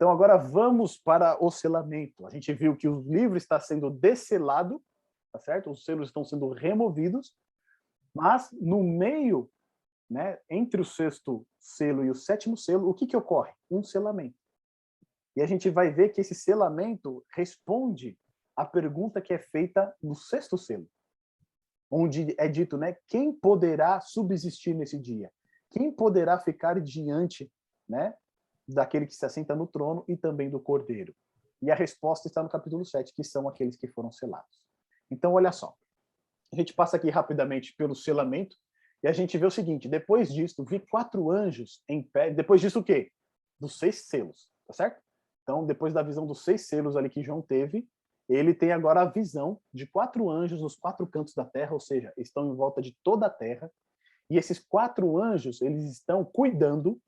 Então agora vamos para o selamento. A gente viu que o livro está sendo desselado, tá certo? Os selos estão sendo removidos, mas no meio, né, entre o sexto selo e o sétimo selo, o que que ocorre? Um selamento. E a gente vai ver que esse selamento responde à pergunta que é feita no sexto selo, onde é dito, né, quem poderá subsistir nesse dia? Quem poderá ficar diante, né, daquele que se assenta no trono e também do Cordeiro? E a resposta está no capítulo 7, que são aqueles que foram selados. Então, olha só. A gente passa aqui rapidamente pelo selamento e a gente vê o seguinte: depois disso, vi 4 anjos em pé. Depois disso, o quê? Dos 6 selos, tá certo? Então, depois da visão dos 6 selos ali que João teve, ele tem agora a visão de 4 anjos nos 4 cantos da terra, ou seja, estão em volta de toda a terra. E esses 4 anjos, eles estão cuidando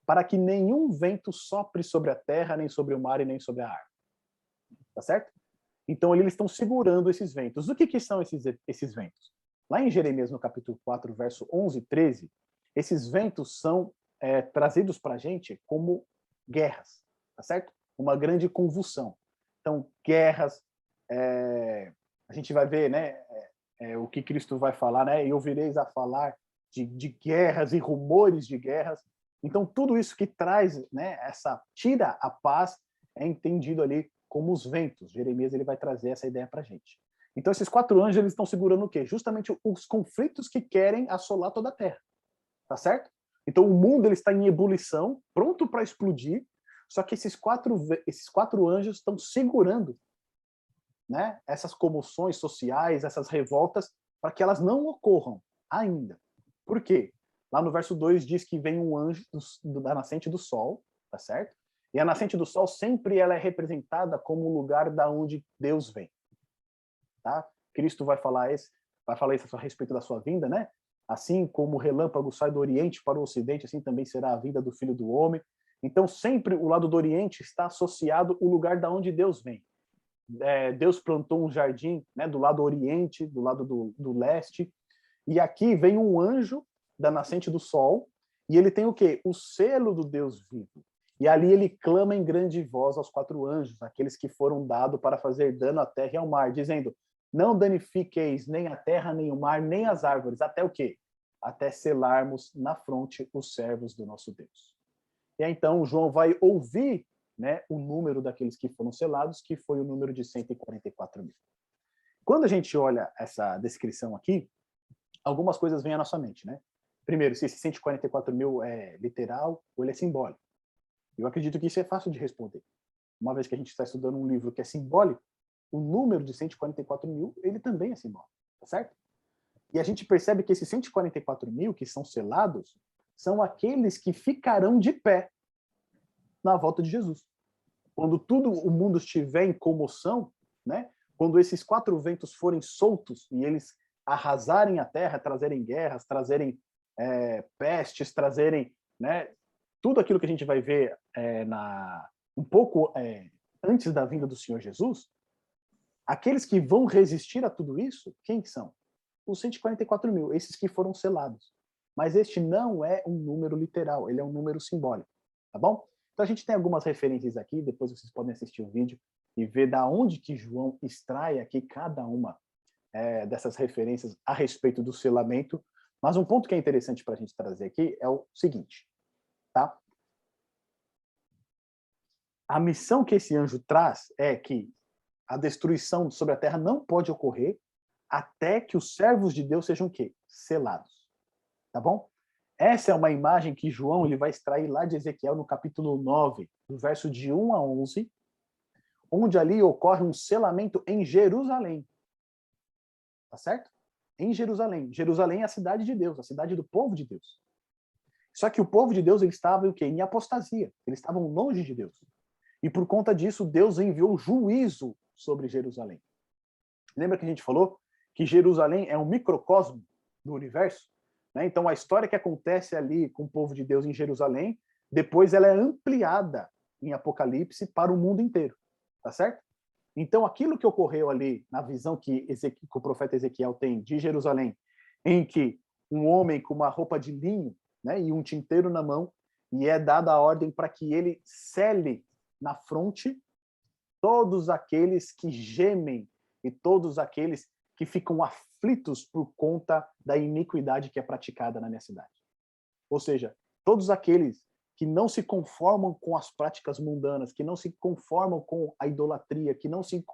para que nenhum vento sopre sobre a terra, nem sobre o mar e nem sobre a ar. Tá certo? Então, eles estão segurando esses ventos. O que são esses ventos? Lá em Jeremias, no capítulo 4, verso 11 e 13, esses ventos são trazidos para a gente como guerras, tá certo? Uma grande convulsão. Então, guerras, a gente vai ver, né, o que Cristo vai falar, né? E ouvireis a falar de guerras e rumores de guerras. Então, tudo isso que traz, né, tira a paz, é entendido ali como os ventos. Jeremias ele vai trazer essa ideia para a gente. Então, esses 4 anjos eles estão segurando o quê? Justamente os conflitos que querem assolar toda a Terra. Tá certo? Então, o mundo ele está em ebulição, pronto para explodir, só que esses quatro anjos estão segurando, né, essas comoções sociais, essas revoltas, para que elas não ocorram ainda. Por quê? Lá no verso 2 diz que vem um anjo da nascente do sol, tá certo? E a nascente do sol sempre ela é representada como o lugar da onde Deus vem. Tá? Cristo vai falar isso a respeito da sua vinda, né? Assim como o relâmpago sai do oriente para o ocidente, assim também será a vinda do Filho do Homem. Então sempre o lado do oriente está associado ao lugar da onde Deus vem. Deus plantou um jardim, né, do lado oriente, do lado do leste, e aqui vem um anjo da nascente do sol, e ele tem o quê? O selo do Deus vivo. E ali ele clama em grande voz aos 4 anjos, aqueles que foram dados para fazer dano à terra e ao mar, dizendo: não danifiqueis nem a terra, nem o mar, nem as árvores, até o quê? Até selarmos na fronte os servos do nosso Deus. E aí, então João vai ouvir, né, o número daqueles que foram selados, que foi o número de 144 mil. Quando a gente olha essa descrição aqui, algumas coisas vêm à nossa mente, né? Primeiro, se esse 144 mil é literal ou ele é simbólico. Eu acredito que isso é fácil de responder. Uma vez que a gente está estudando um livro que é simbólico, o número de 144 mil, ele também é simbólico, tá certo? E a gente percebe que esses 144 mil que são selados são aqueles que ficarão de pé na volta de Jesus. Quando todo o mundo estiver em comoção, né? Quando esses 4 ventos forem soltos e eles arrasarem a terra, trazerem guerras, trazerem pestes, trazerem, né, tudo aquilo que a gente vai ver um pouco antes da vinda do Senhor Jesus, aqueles que vão resistir a tudo isso, quem são? Os 144 mil, esses que foram selados. Mas este não é um número literal, ele é um número simbólico, tá bom? Então a gente tem algumas referências aqui, depois vocês podem assistir o vídeo e ver da onde que João extrai aqui cada uma dessas referências a respeito do selamento. Mas um ponto que é interessante para a gente trazer aqui é o seguinte, tá? A missão que esse anjo traz é que a destruição sobre a terra não pode ocorrer até que os servos de Deus sejam o quê? Selados. Tá bom? Essa é uma imagem que João ele vai extrair lá de Ezequiel no capítulo 9, do verso de 1 a 11, onde ali ocorre um selamento em Jerusalém. Tá certo? Em Jerusalém. Jerusalém é a cidade de Deus, a cidade do povo de Deus. Só que o povo de Deus ele estava o quê? Em apostasia. Eles estavam longe de Deus. E por conta disso, Deus enviou juízo sobre Jerusalém. Lembra que a gente falou que Jerusalém é um microcosmo do universo? Né? Então, a história que acontece ali com o povo de Deus em Jerusalém, depois ela é ampliada em Apocalipse para o mundo inteiro. Tá certo? Então, aquilo que ocorreu ali na visão que o profeta Ezequiel tem de Jerusalém, em que um homem com uma roupa de linho, né, e um tinteiro na mão, e é dada a ordem para que ele cele na fronte todos aqueles que gemem e todos aqueles que ficam aflitos por conta da iniquidade que é praticada na minha cidade. Ou seja, todos aqueles que não se conformam com as práticas mundanas, que não se conformam com a idolatria, que não se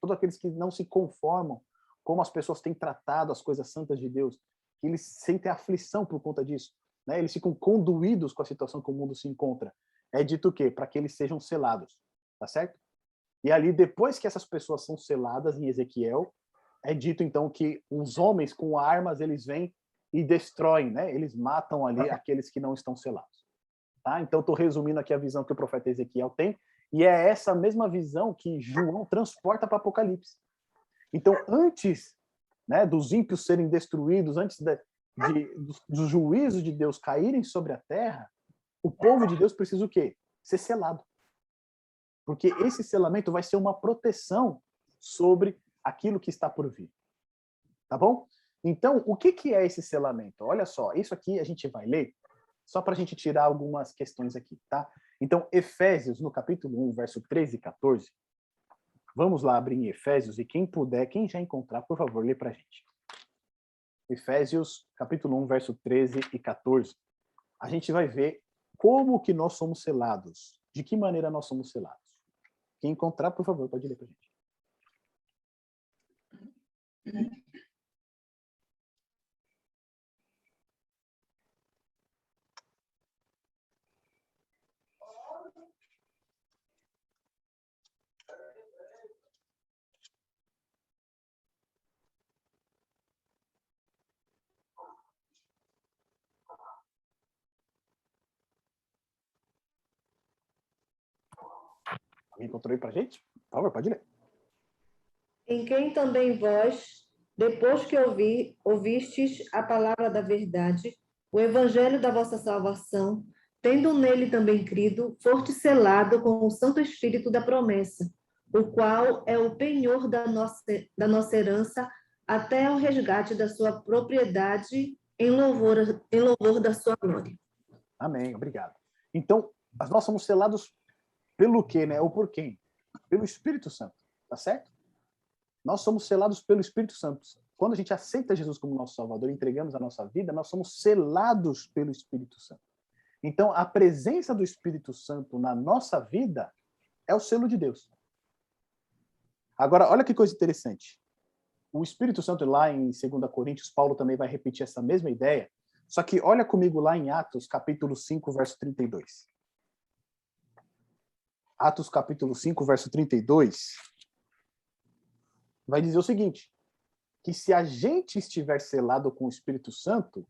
todos aqueles que não se conformam como as pessoas têm tratado as coisas santas de Deus, que eles sentem aflição por conta disso, né? Eles ficam conduídos com a situação que o mundo se encontra. É dito o quê? Para que eles sejam selados, tá certo? E ali, depois que essas pessoas são seladas em Ezequiel, é dito então que os homens com armas, eles vêm e destroem, né? Eles matam ali aqueles que não estão selados. Tá? Então, estou resumindo aqui a visão que o profeta Ezequiel tem, e é essa mesma visão que João transporta para Apocalipse. Então, antes, né, dos ímpios serem destruídos, antes dos juízos de Deus caírem sobre a terra, o povo de Deus precisa o quê? Ser selado. Porque esse selamento vai ser uma proteção sobre aquilo que está por vir. Tá bom? Então, o que é esse selamento? Olha só, isso aqui a gente vai ler só para a gente tirar algumas questões aqui, tá? Então, Efésios, no capítulo 1, verso 13 e 14. Vamos lá abrir em Efésios, e quem puder, quem já encontrar, por favor, lê para a gente. Efésios, capítulo 1, verso 13 e 14. A gente vai ver como que nós somos selados. De que maneira nós somos selados. Quem encontrar, por favor, pode ler para a gente. Alguém encontrou aí para a gente? Por favor, pode ler. Em quem também vós, depois que ouvistes a palavra da verdade, o evangelho da vossa salvação, tendo nele também crido, foste selado com o Santo Espírito da promessa, o qual é o penhor da nossa herança até o resgate da sua propriedade em louvor da sua glória. Amém, obrigado. Então, nós somos selados pelo quê, né? Ou por quem? Pelo Espírito Santo, tá certo? Nós somos selados pelo Espírito Santo. Quando a gente aceita Jesus como nosso Salvador e entregamos a nossa vida, nós somos selados pelo Espírito Santo. Então, a presença do Espírito Santo na nossa vida é o selo de Deus. Agora, olha que coisa interessante. O Espírito Santo, lá em 2 Coríntios, Paulo também vai repetir essa mesma ideia, só que olha comigo lá em Atos, capítulo 5, verso 32. Atos, capítulo 5, verso 32, vai dizer o seguinte, que se a gente estiver selado com o Espírito Santo,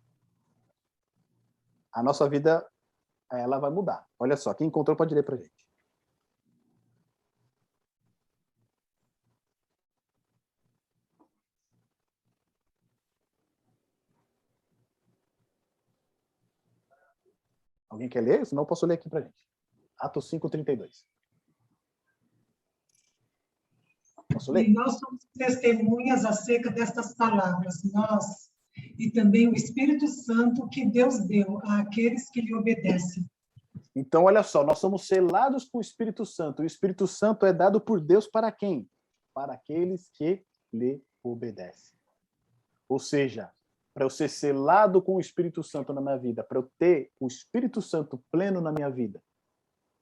a nossa vida, ela vai mudar. Olha só, quem encontrou pode ler pra gente. Alguém quer ler? Senão eu posso ler aqui pra gente. Atos 5, 32. Posso ler? E nós somos testemunhas acerca destas palavras, nós, e também o Espírito Santo que Deus deu àqueles que lhe obedecem. Então, olha só, nós somos selados com o Espírito Santo. O Espírito Santo é dado por Deus para quem? Para aqueles que lhe obedecem. Ou seja, para eu ser selado com o Espírito Santo na minha vida, para eu ter o Espírito Santo pleno na minha vida,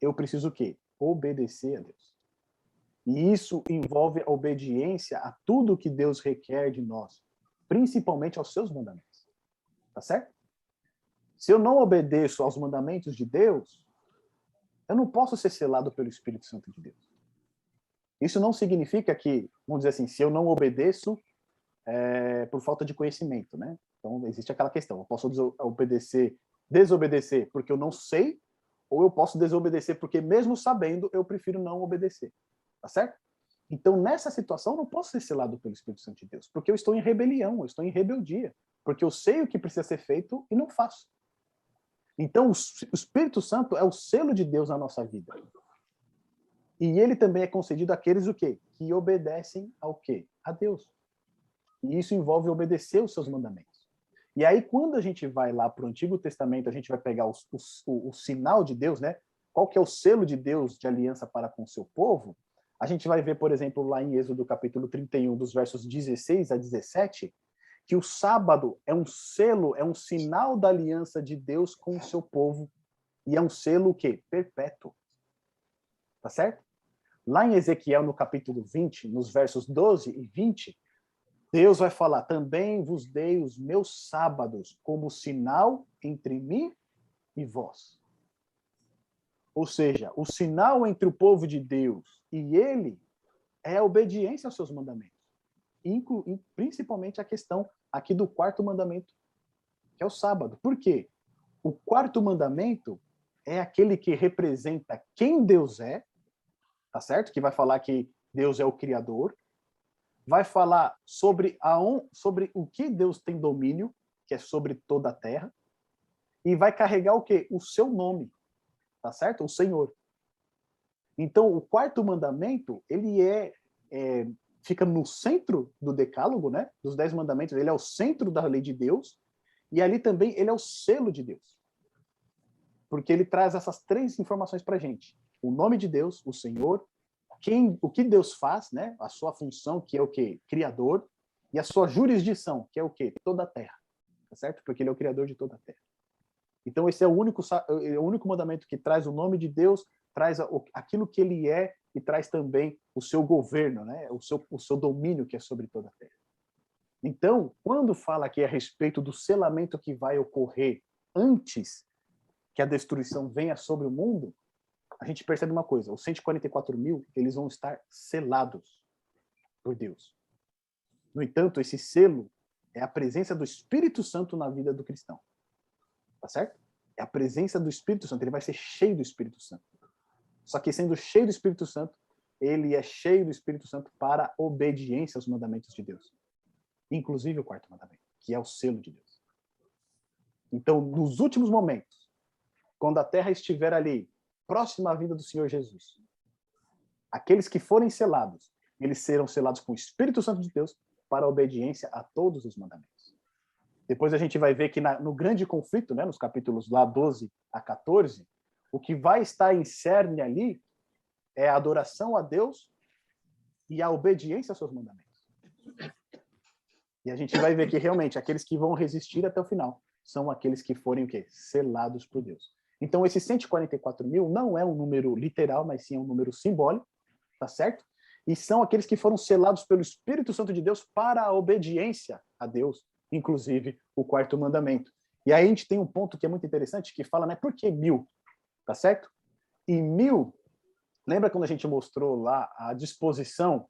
eu preciso o quê? Obedecer a Deus. E isso envolve a obediência a tudo que Deus requer de nós, principalmente aos seus mandamentos. Tá certo? Se eu não obedeço aos mandamentos de Deus, eu não posso ser selado pelo Espírito Santo de Deus. Isso não significa que, vamos dizer assim, se eu não obedeço por falta de conhecimento, né? Então, existe aquela questão, eu posso desobedecer porque eu não sei, ou eu posso desobedecer porque mesmo sabendo, eu prefiro não obedecer. Tá certo? Então, nessa situação, eu não posso ser selado pelo Espírito Santo de Deus, porque eu estou em rebelião, eu estou em rebeldia, porque eu sei o que precisa ser feito e não faço. Então, o Espírito Santo é o selo de Deus na nossa vida. E ele também é concedido àqueles o quê? Que obedecem ao quê? A Deus. E isso envolve obedecer os seus mandamentos. E aí, quando a gente vai lá para o Antigo Testamento, a gente vai pegar o sinal de Deus, né? qual que é o selo de Deus de aliança para com o seu povo, a gente vai ver, por exemplo, lá em Êxodo capítulo 31, dos versos 16 a 17, que o sábado é um selo, é um sinal da aliança de Deus com o seu povo, e é um selo o quê? Perpétuo. Tá certo? Lá em Ezequiel, no capítulo 20, nos versos 12 e 20, Deus vai falar, também vos dei os meus sábados como sinal entre mim e vós. Ou seja, o sinal entre o povo de Deus e ele é a obediência aos seus mandamentos. Principalmente a questão aqui do quarto mandamento, que é o sábado. Por quê? O quarto mandamento é aquele que representa quem Deus é, tá certo? Que vai falar que Deus é o Criador, vai falar sobre o que Deus tem domínio, que é sobre toda a terra, e vai carregar o quê? O seu nome, tá certo? O Senhor. Então, o quarto mandamento, ele fica no centro do decálogo, né? Dos 10 mandamentos, ele é o centro da lei de Deus, e ali também ele é o selo de Deus. Porque ele traz essas 3 informações para a gente. O nome de Deus, o Senhor, o que Deus faz, né? A sua função, que é o quê? Criador, e a sua jurisdição, que é o quê? Toda a terra. Tá certo? Porque ele é o criador de toda a terra. Então, esse é o único mandamento que traz o nome de Deus, traz aquilo que ele é e traz também o seu governo, né? o seu domínio que é sobre toda a terra. Então, quando fala aqui a respeito do selamento que vai ocorrer antes que a destruição venha sobre o mundo, a gente percebe uma coisa, os 144 mil, eles vão estar selados por Deus. No entanto, esse selo é a presença do Espírito Santo na vida do cristão. Tá certo? É a presença do Espírito Santo, ele vai ser cheio do Espírito Santo. Só que sendo cheio do Espírito Santo, ele é cheio do Espírito Santo para obediência aos mandamentos de Deus. Inclusive o quarto mandamento, que é o selo de Deus. Então, nos últimos momentos, quando a terra estiver ali, próxima à vinda do Senhor Jesus, aqueles que forem selados, eles serão selados com o Espírito Santo de Deus para a obediência a todos os mandamentos. Depois a gente vai ver que no grande conflito, né, nos capítulos lá 12 a 14, o que vai estar em cerne ali é a adoração a Deus e a obediência aos seus mandamentos. E a gente vai ver que realmente aqueles que vão resistir até o final são aqueles que forem o quê? Selados por Deus. Então, esses 144 mil não é um número literal, mas sim um número simbólico, tá certo? E são aqueles que foram selados pelo Espírito Santo de Deus para a obediência a Deus, inclusive o quarto mandamento. E aí a gente tem um ponto que é muito interessante, que fala, né, por que 1000? Tá certo? E 1000, lembra quando a gente mostrou lá a disposição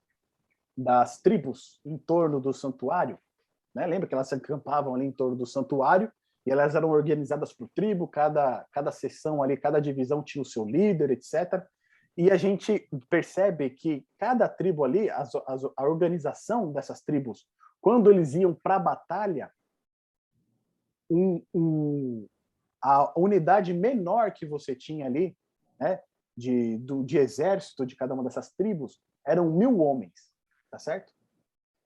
das tribos em torno do santuário? Né? Lembra que elas se acampavam ali em torno do santuário e elas eram organizadas por tribo, cada seção ali, cada divisão tinha o seu líder, etc. E a gente percebe que cada tribo ali, a organização dessas tribos, quando eles iam para a batalha, a unidade menor que você tinha ali, né, de exército de cada uma dessas tribos, eram 1000 homens, tá certo?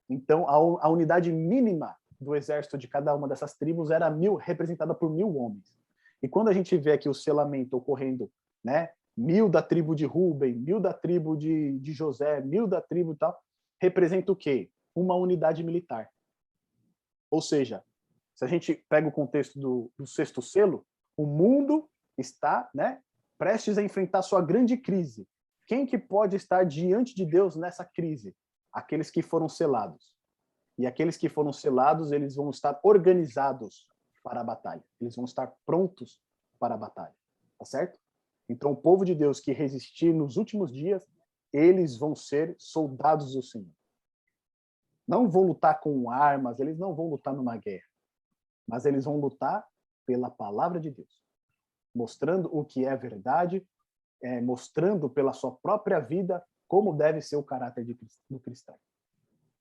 Então, a unidade mínima do exército de cada uma dessas tribos era 1000, representada por 1000 homens. E quando a gente vê aqui o selamento ocorrendo, né, 1000 da tribo de Ruben, 1000 da tribo de José, 1000 da tribo e tal, representa o quê? Uma unidade militar. Ou seja, se a gente pega o contexto do sexto selo, o mundo está, né, prestes a enfrentar sua grande crise. Quem que pode estar diante de Deus nessa crise? Aqueles que foram selados. E aqueles que foram selados, eles vão estar organizados para a batalha. Eles vão estar prontos para a batalha. Tá certo? Então, o povo de Deus que resistir nos últimos dias, eles vão ser soldados do Senhor. Não vão lutar com armas, eles não vão lutar numa guerra. Mas eles vão lutar pela palavra de Deus. Mostrando o que é verdade, mostrando pela sua própria vida como deve ser o caráter do cristão.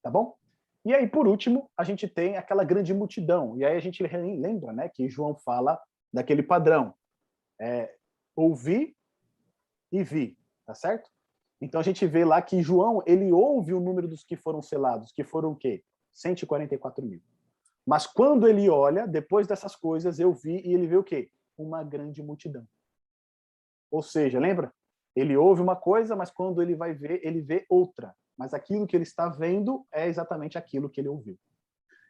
Tá bom? E aí, por último, a gente tem aquela grande multidão. E aí a gente lembra, né, que João fala daquele padrão. Ouvi e vi, tá certo? Então a gente vê lá que João, ele ouve o número dos que foram selados, que foram o quê? 144 mil. Mas quando ele olha, depois dessas coisas, eu vi, e ele vê o quê? Uma grande multidão. Ou seja, lembra? Ele ouve uma coisa, mas quando ele vai ver, ele vê outra. Mas aquilo que ele está vendo é exatamente aquilo que ele ouviu.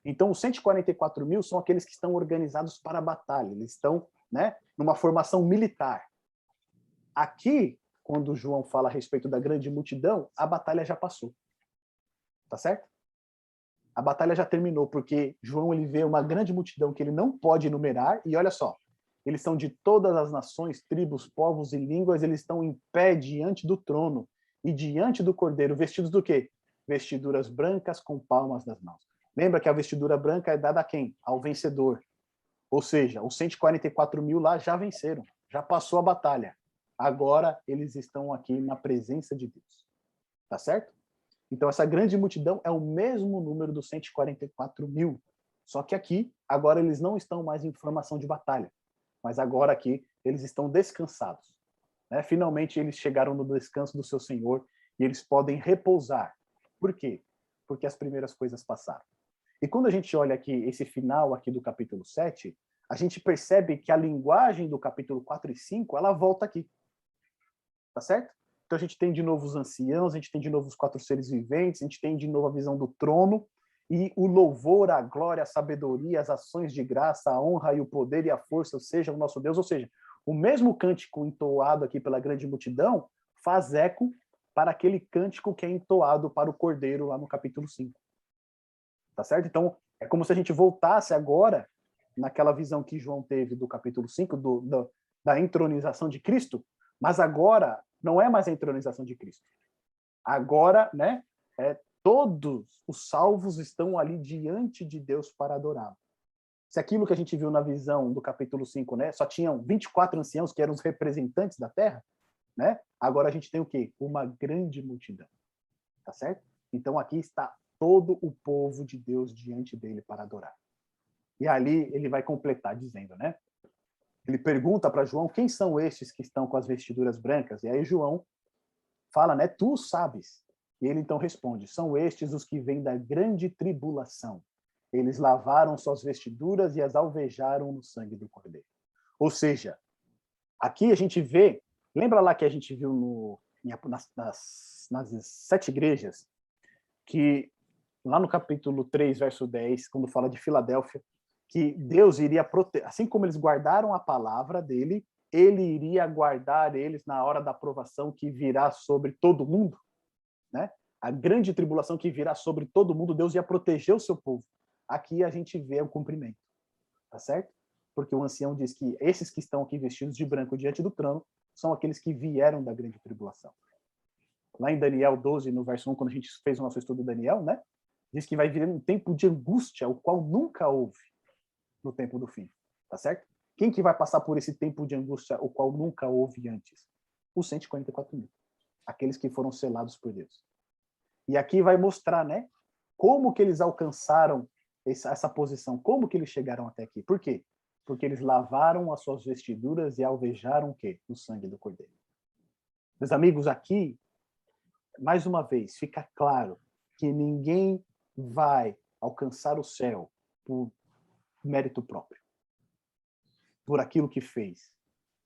Então, os 144 mil são aqueles que estão organizados para a batalha. Eles estão, né, numa formação militar. Aqui, quando João fala a respeito da grande multidão, a batalha já passou. Tá certo? A batalha já terminou, porque João ele vê uma grande multidão que ele não pode enumerar, e olha só, eles são de todas as nações, tribos, povos e línguas, eles estão em pé diante do trono e diante do Cordeiro, vestidos do quê? Vestiduras brancas com palmas nas mãos. Lembra que a vestidura branca é dada a quem? Ao vencedor. Ou seja, os 144 mil lá já venceram, já passou a batalha. Agora eles estão aqui na presença de Deus. Tá certo? Então essa grande multidão é o mesmo número dos 144 mil. Só que aqui, agora eles não estão mais em formação de batalha. Mas agora aqui, eles estão descansados. Né? Finalmente eles chegaram no descanso do seu Senhor e eles podem repousar. Por quê? Porque as primeiras coisas passaram. E quando a gente olha aqui esse final aqui do capítulo 7, a gente percebe que a linguagem do capítulo 4 e 5, ela volta aqui. Tá certo? Então a gente tem de novo os anciãos, a gente tem de novo os 4 seres viventes, a gente tem de novo a visão do trono, e o louvor, a glória, a sabedoria, as ações de graça, a honra e o poder e a força seja o nosso Deus. Ou seja, o mesmo cântico entoado aqui pela grande multidão faz eco para aquele cântico que é entoado para o Cordeiro lá no capítulo 5. Tá certo? Então, é como se a gente voltasse agora naquela visão que João teve do capítulo 5, da entronização de Cristo, mas agora não é mais a entronização de Cristo. Agora, né, todos os salvos estão ali diante de Deus para adorá-lo. Se aquilo que a gente viu na visão do capítulo 5, né, só tinham 24 anciãos que eram os representantes da terra, né? Agora a gente tem o quê? Uma grande multidão. Tá certo? Então aqui está todo o povo de Deus diante dele para adorar. E ali ele vai completar dizendo, né? Ele pergunta para João quem são estes que estão com as vestiduras brancas. E aí João fala, né? Tu sabes. E ele então responde, são estes os que vêm da grande tribulação. Eles lavaram suas vestiduras e as alvejaram no sangue do Cordeiro. Ou seja, aqui a gente vê, lembra lá que a gente viu nas 7 igrejas, que lá no capítulo 3, verso 10, quando fala de Filadélfia, que Deus iria proteger, assim como eles guardaram a palavra dele, ele iria guardar eles na hora da provação que virá sobre todo mundo, né? A grande tribulação que virá sobre todo mundo, Deus ia proteger o seu povo. Aqui a gente vê o cumprimento, tá certo? Porque o ancião diz que esses que estão aqui vestidos de branco diante do trono são aqueles que vieram da grande tribulação. Lá em Daniel 12, no verso 1, quando a gente fez o nosso estudo de Daniel, né? Diz que vai vir um tempo de angústia, o qual nunca houve no tempo do fim, tá certo? Quem que vai passar por esse tempo de angústia, o qual nunca houve antes? Os 144 mil. Aqueles que foram selados por Deus. E aqui vai mostrar, né? Como que eles alcançaram essa posição, como que eles chegaram até aqui. Por quê? Porque eles lavaram as suas vestiduras e alvejaram o quê? O sangue do Cordeiro. Meus amigos, aqui, mais uma vez, fica claro que ninguém vai alcançar o céu por mérito próprio, por aquilo que fez.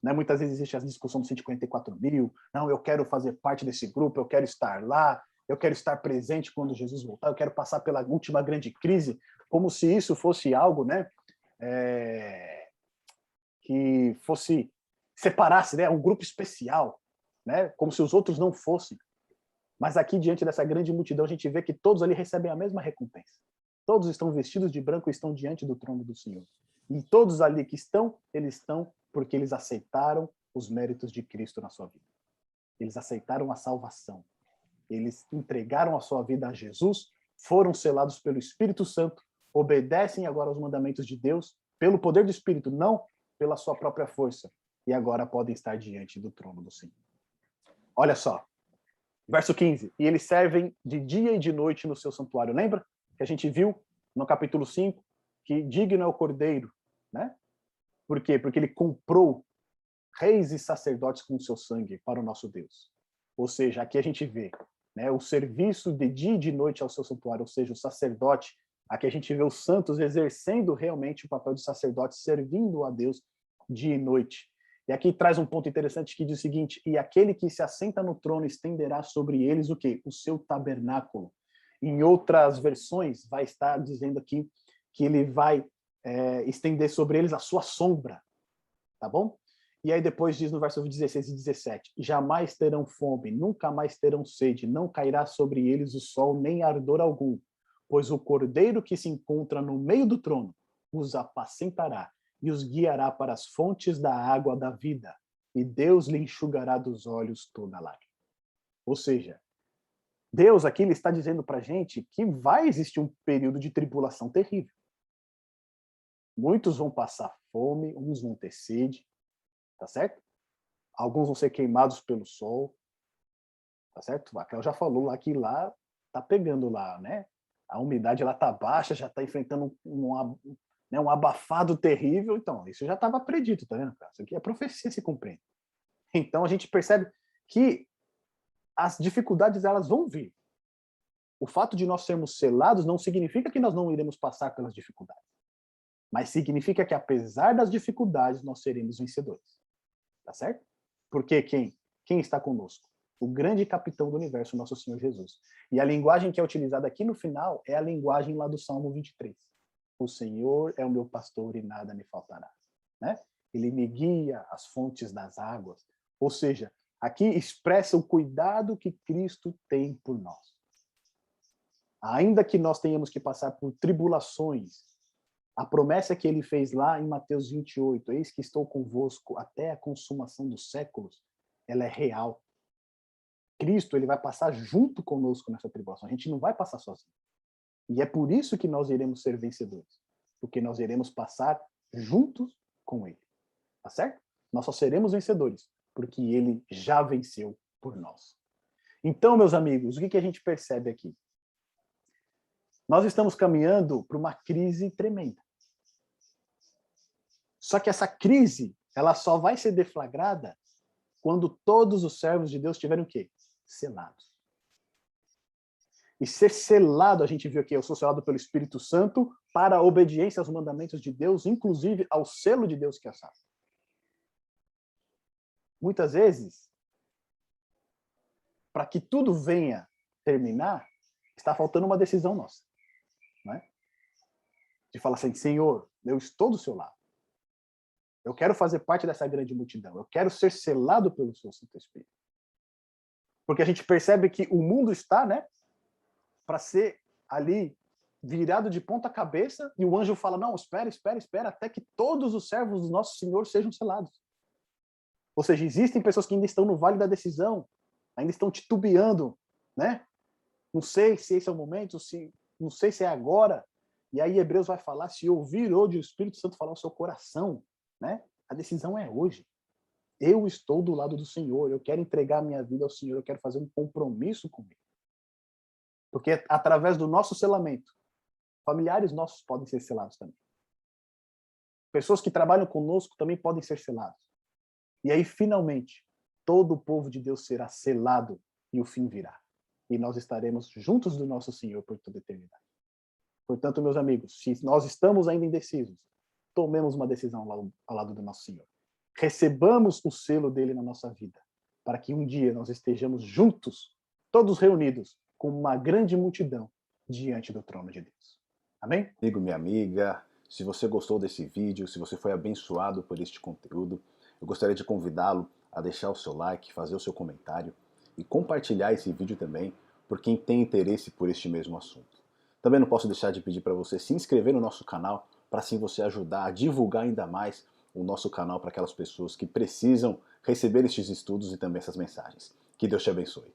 Né? Muitas vezes existe a discussão dos 144 mil, não, eu quero fazer parte desse grupo, eu quero estar lá, eu quero estar presente quando Jesus voltar, eu quero passar pela última grande crise, como se isso fosse algo, né, que fosse, separasse, né, um grupo especial, né, como se os outros não fossem. Mas aqui, diante dessa grande multidão, a gente vê que todos ali recebem a mesma recompensa. Todos estão vestidos de branco e estão diante do trono do Senhor. E todos ali que estão, eles estão porque eles aceitaram os méritos de Cristo na sua vida. Eles aceitaram a salvação. Eles entregaram a sua vida a Jesus, foram selados pelo Espírito Santo, obedecem agora aos mandamentos de Deus, pelo poder do Espírito, não pela sua própria força. E agora podem estar diante do trono do Senhor. Olha só. Verso 15. E eles servem de dia e de noite no seu santuário. Lembra que a gente viu no capítulo 5 que digno é o Cordeiro, né? Por quê? Porque ele comprou reis e sacerdotes com o seu sangue para o nosso Deus. Ou seja, aqui a gente vê, né, o serviço de dia e de noite ao seu santuário, ou seja, o sacerdote. Aqui a gente vê os santos exercendo realmente o papel de sacerdote, servindo a Deus dia e noite. E aqui traz um ponto interessante que diz o seguinte: e aquele que se assenta no trono estenderá sobre eles o quê? O seu tabernáculo. Em outras versões, vai estar dizendo aqui que ele vai estender sobre eles a sua sombra. Tá bom? E aí depois diz no verso 16 e 17: jamais terão fome, nunca mais terão sede, não cairá sobre eles o sol, nem ardor algum, pois o cordeiro que se encontra no meio do trono os apacentará e os guiará para as fontes da água da vida, e Deus lhe enxugará dos olhos toda lágrima. Ou seja, Deus aqui ele está dizendo para a gente que vai existir um período de tribulação terrível. Muitos vão passar fome, uns vão ter sede, tá certo? Alguns vão ser queimados pelo sol, tá certo? A Raquel já falou lá que lá tá pegando lá, né? A umidade lá tá baixa, já tá enfrentando um abafado terrível. Então, isso já estava predito, tá vendo? Isso aqui é profecia se cumprindo. Então, a gente percebe que as dificuldades, elas vão vir. O fato de nós sermos selados não significa que nós não iremos passar pelas dificuldades. Mas significa que, apesar das dificuldades, nós seremos vencedores. Tá certo? Porque quem está conosco? O grande capitão do universo, nosso Senhor Jesus. E a linguagem que é utilizada aqui no final é a linguagem lá do Salmo 23. O Senhor é o meu pastor e nada me faltará. Né? Ele me guia às fontes das águas. Ou seja, aqui expressa o cuidado que Cristo tem por nós. Ainda que nós tenhamos que passar por tribulações, a promessa que ele fez lá em Mateus 28, eis que estou convosco até a consumação dos séculos, ela é real. Cristo ele vai passar junto conosco nessa tribulação. A gente não vai passar sozinho. E é por isso que nós iremos ser vencedores. Porque nós iremos passar juntos com ele. Tá certo? Nós só seremos vencedores porque ele já venceu por nós. Então, meus amigos, o que a gente percebe aqui? Nós estamos caminhando para uma crise tremenda. Só que essa crise, ela só vai ser deflagrada quando todos os servos de Deus tiverem o quê? Selados. E ser selado, a gente viu aqui, eu sou selado pelo Espírito Santo para a obediência aos mandamentos de Deus, inclusive ao selo de Deus que é a salva. Muitas vezes, para que tudo venha terminar, está faltando uma decisão nossa. Não é? De falar assim, Senhor, eu estou do seu lado. Eu quero fazer parte dessa grande multidão. Eu quero ser selado pelo seu Santo Espírito. Porque a gente percebe que o mundo está, né, para ser ali virado de ponta cabeça, e o anjo fala, não, espera, até que todos os servos do nosso Senhor sejam selados. Ou seja, existem pessoas que ainda estão no vale da decisão, ainda estão titubeando, né? Não sei se esse é o momento, não sei se é agora. E aí Hebreus vai falar, se ouvir hoje o Espírito Santo falar ao seu coração, né? A decisão é hoje. Eu estou do lado do Senhor, eu quero entregar a minha vida ao Senhor, eu quero fazer um compromisso com Ele. Porque através do nosso selamento, familiares nossos podem ser selados também. Pessoas que trabalham conosco também podem ser selados. E aí, finalmente, todo o povo de Deus será selado e o fim virá. E nós estaremos juntos do nosso Senhor por toda a eternidade. Portanto, meus amigos, se nós estamos ainda indecisos, tomemos uma decisão ao lado do nosso Senhor. Recebamos o selo dele na nossa vida, para que um dia nós estejamos juntos, todos reunidos, com uma grande multidão diante do trono de Deus. Amém? Amigo, minha amiga, se você gostou desse vídeo, se você foi abençoado por este conteúdo, eu gostaria de convidá-lo a deixar o seu like, fazer o seu comentário e compartilhar esse vídeo também por quem tem interesse por este mesmo assunto. Também não posso deixar de pedir para você se inscrever no nosso canal, para assim você ajudar a divulgar ainda mais o nosso canal para aquelas pessoas que precisam receber estes estudos e também essas mensagens. Que Deus te abençoe.